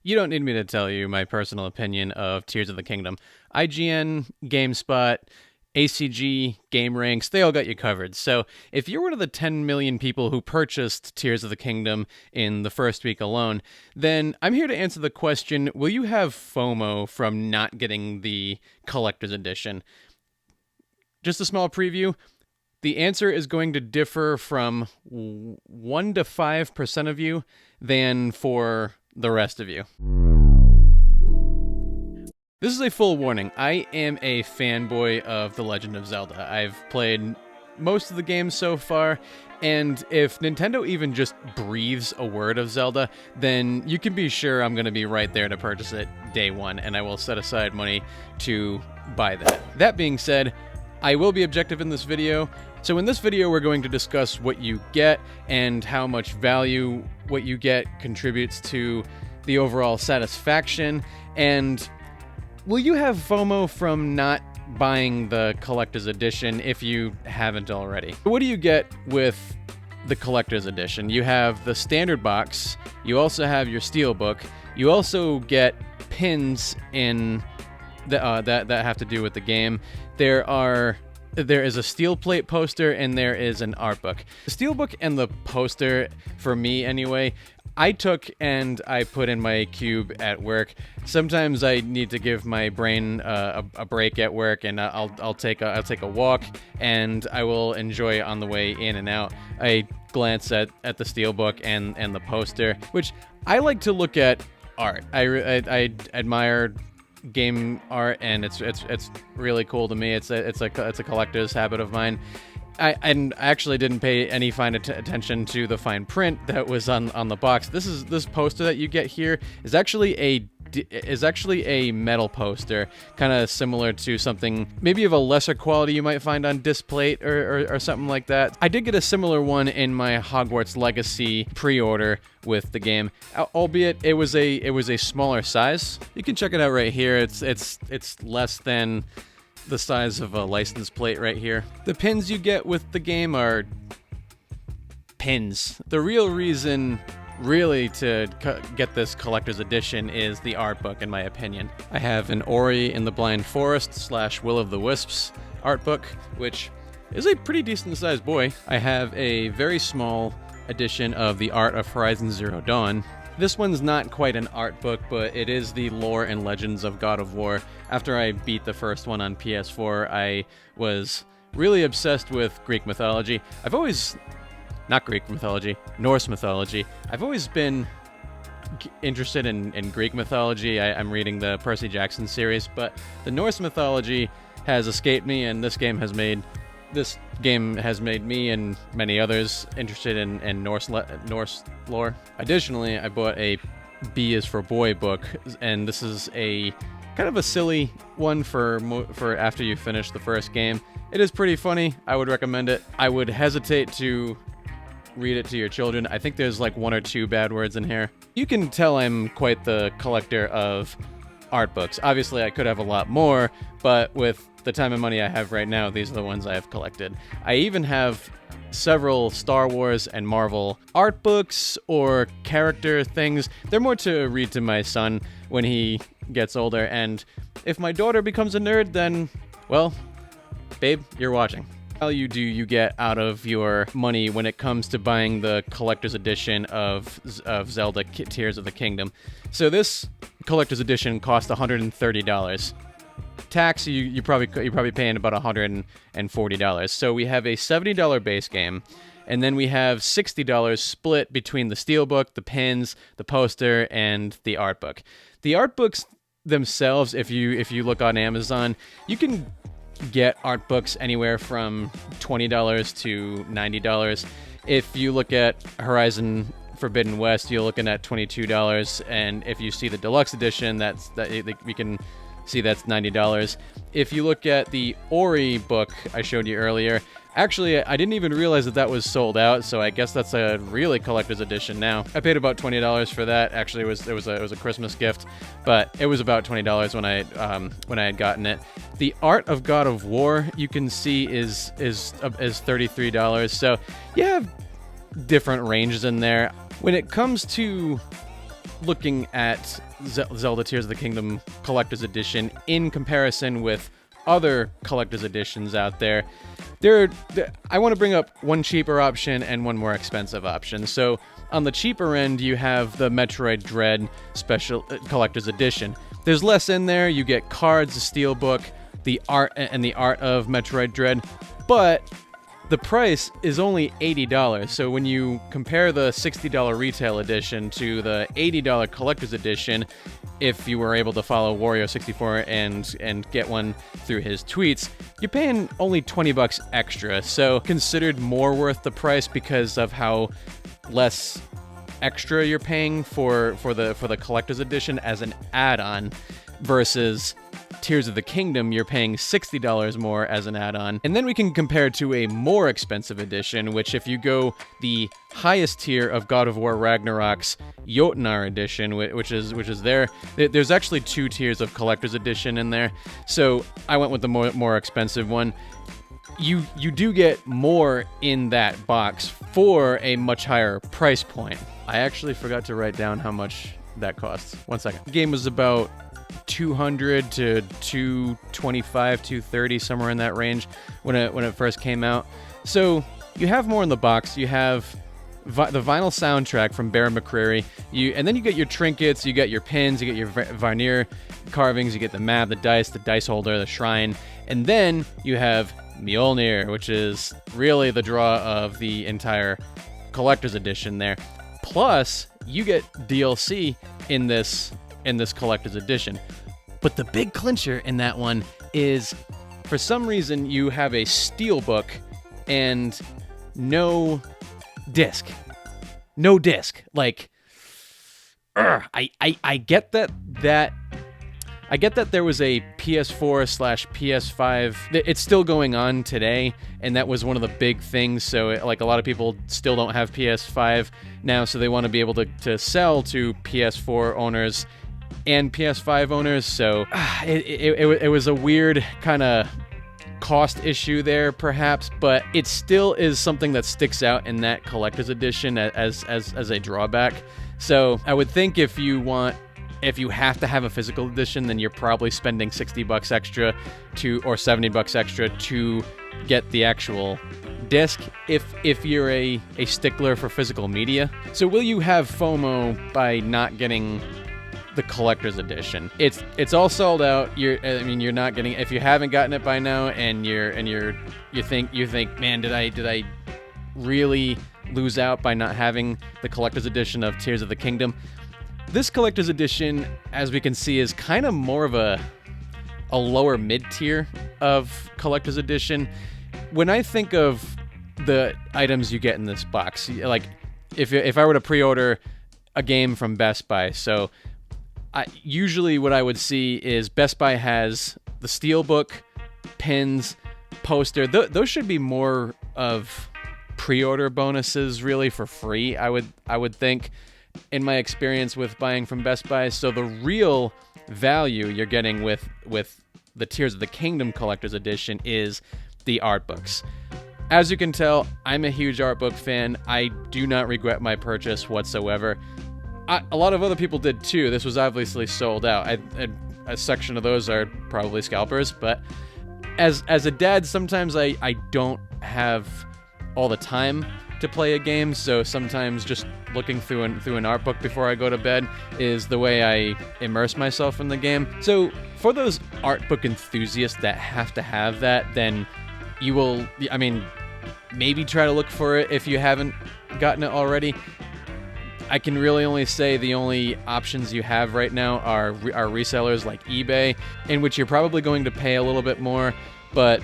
You don't need me to tell you my personal opinion of Tears of the Kingdom. IGN, GameSpot, ACG, GameRanks, they all got you covered. So if you're one of the 10 million people who purchased Tears of the Kingdom in the first week alone, then I'm here to answer the question, will you have FOMO from not getting the collector's edition? Just a small preview. The answer is going to differ from 1 to 5% of you than for the rest of you. This is a full warning. I am a fanboy of The Legend of Zelda. I've played most of the games so far, and if Nintendo even just breathes a word of Zelda, then you can be sure I'm going to be right there to purchase it day one, and I will set aside money to buy that. That being said, I will be objective in this video. So in this video, we're going to discuss what you get and how much value what you get contributes to the overall satisfaction. And will you have FOMO from not buying the collector's edition if you haven't already? What do you get with the collector's edition? You have the standard box. You also have your steelbook. You also get pins in that have to do with the game. There is a steel plate poster and there is an art book. The steelbook and the poster, for me anyway, I took and I put in my cube at work. Sometimes I need to give my brain a break at work, and I'll take a walk, and I will enjoy it on the way in and out. I glance at the steelbook and the poster, which I like to look at art. I admire game art, and it's really cool to me. It's a collector's habit of mine. I actually didn't pay any fine attention to the fine print that was on the box. This poster that you get here is actually a metal poster, kind of similar to something maybe of a lesser quality you might find on Displate or something like that. I did get a similar one in my Hogwarts Legacy pre-order with the game, albeit it was a smaller size. You can check it out right here. It's less than the size of a license plate right here. The pins you get with the game are pins. The real reason really to get this collector's edition is the art book, in my opinion. I have an Ori in the Blind Forest / Will of the Wisps art book, which is a pretty decent sized boy. I have a very small edition of the Art of Horizon Zero Dawn. This one's not quite an art book, but it is the lore and legends of God of War. After I beat the first one on PS4, I was really obsessed with Greek mythology. Not Greek mythology, Norse mythology. I've always been interested in Greek mythology. I'm reading the Percy Jackson series, but the Norse mythology has escaped me, and this game has made me and many others interested in Norse lore. Additionally, I bought a B is for Boy book, and this is a kind of a silly one for after you finish the first game. It is pretty funny. I would recommend it. I would hesitate to read it to your children. I think there's like 1 or 2 bad words in here. You can tell I'm quite the collector of art books. Obviously, I could have a lot more, but with the time and money I have right now, these are the ones I have collected. I even have several Star Wars and Marvel art books or character things. They're more to read to my son when he gets older, and if my daughter becomes a nerd, then, well, babe, you're watching. How value do you get out of your money when it comes to buying the collector's edition of Zelda Tears of the Kingdom? So this collector's edition cost $130. Tax, you're probably paying about $140. So we have a $70 base game, and then we have $60 split between the steelbook, the pins, the poster, and the art book. The art books themselves, if you look on Amazon, you can get art books anywhere from $20 to $90. If you look at Horizon Forbidden West, you're looking at $22, and if you see the deluxe edition, we can see that's $90. If you look at the Ori book I showed you earlier, actually, I didn't even realize that was sold out, so I guess that's a really collector's edition now. I paid about $20 for that. Actually, it was a Christmas gift, but it was about $20 when I had gotten it. The Art of God of War, you can see, is $33. So you have different ranges in there. When it comes to looking at Zelda Tears of the Kingdom Collector's Edition in comparison with other collector's editions out there, I want to bring up one cheaper option and one more expensive option. So on the cheaper end, you have the Metroid Dread Special Collector's Edition. There's less in there. You get cards, a steelbook, the art of Metroid Dread, but the price is only $80. So when you compare the $60 retail edition to the $80 collector's edition, if you were able to follow Wario64 and get one through his tweets, you're paying only $20 extra. So considered more worth the price because of how less extra you're paying for the collector's edition as an add-on versus Tears of the Kingdom, you're paying $60 more as an add-on. And then we can compare to a more expensive edition, which if you go the highest tier of God of War Ragnarok's Jotnar edition, which is there's actually 2 tiers of collector's edition in there. So I went with the more expensive one. You do get more in that box for a much higher price point. I actually forgot to write down how much that costs. 1 second. The game was about $200 to $225, $230, somewhere in that range when it first came out. So you have more in the box. You have the vinyl soundtrack from Bear McCreary. And then you get your trinkets, you get your pins, you get your Varnier carvings, you get the map, the dice holder, the shrine, and then you have Mjolnir, which is really the draw of the entire collector's edition there. Plus, you get DLC in this collector's edition. But the big clincher in that one is, for some reason, you have a steelbook and no disc. No disc. Like, I get that there was a PS4/PS5. It's still going on today, and that was one of the big things. So, like, a lot of people still don't have PS5 now, so they want to be able to sell to PS4 owners and PS5 owners. So, it was a weird kind of cost issue there, perhaps, but it still is something that sticks out in that collector's edition as a drawback. So, I would think if you have to have a physical edition, then you're probably spending $60 extra or $70 extra to get the actual disc if you're a stickler for physical media. So will you have FOMO by not getting the collector's edition? It's all sold out. You're not getting, if you haven't gotten it by now and you think, man, did I really lose out by not having the collector's edition of Tears of the Kingdom? This collector's edition, as we can see, is kind of more of a lower mid-tier of collector's edition. When I think of the items you get in this box, like if I were to pre-order a game from Best Buy, so usually what I would see is Best Buy has the steelbook, pins, poster. Those should be more of pre-order bonuses, really, for free, I would think, in my experience with buying from Best Buy. So the real value you're getting with the Tears of the Kingdom Collector's Edition is the art books. As you can tell, I'm a huge art book fan. I do not regret my purchase whatsoever. A lot of other people did too. This was obviously sold out. A section of those are probably scalpers, but as a dad, sometimes I don't have all the time to play a game, so sometimes just looking through an art book before I go to bed is the way I immerse myself in the game. So for those art book enthusiasts that have to have that, then you will, maybe try to look for it if you haven't gotten it already. I can really only say the only options you have right now are resellers like eBay, in which you're probably going to pay a little bit more, but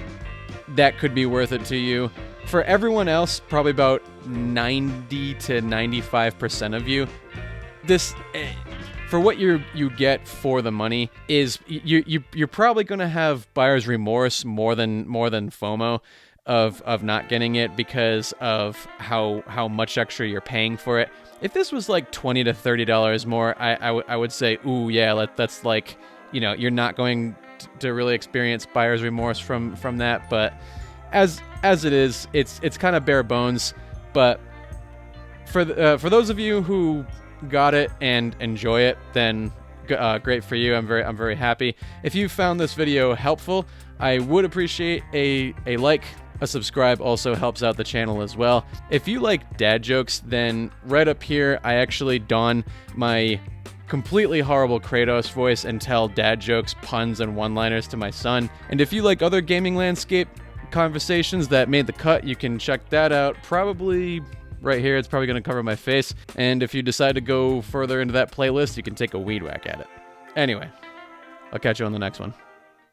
that could be worth it to you. For everyone else, probably about 90 to 95% of you, this, for what you get for the money, is you're probably going to have buyer's remorse more than FOMO of not getting it because of how much extra you're paying for it. If this was like $20 to $30 more, I would say, ooh, yeah, that's like, you're not going to really experience buyer's remorse from that. But as it is, it's kind of bare bones. But for those of you who got it and enjoy it, then great for you. I'm very happy. If you found this video helpful, I would appreciate a like. A subscribe also helps out the channel as well. If you like dad jokes, then right up here, I actually don my completely horrible Kratos voice and tell dad jokes, puns, and one-liners to my son. And if you like other gaming landscape conversations that made the cut, you can check that out. Probably right here, it's probably going to cover my face. And if you decide to go further into that playlist, you can take a weed whack at it. Anyway, I'll catch you on the next one.